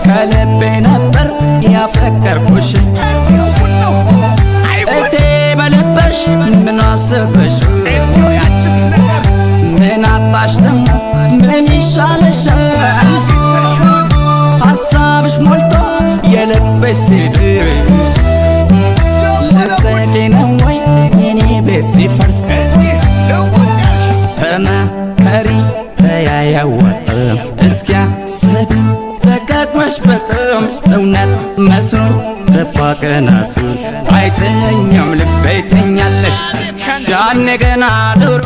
ከልቤ ነበር ያፈቀርኩሽ እቴ በልበሽ ምን አስበሽ ምን አጣሽ ደሞ ምን ይሻለሻል ሐሳብሽ ሞልቶ የልቤሽ ሲድስ ለሰቄ ነው ወይ የኔ ቤት ሲፈርስ ተመከሪ ተያያወጥም እስኪያስብ ደጋግመሽ በጣም እውነት መስሎኝ ተፋቀናሱ አይተኛም ልቤ ተኛለሽ ያኔ ገና ድሮ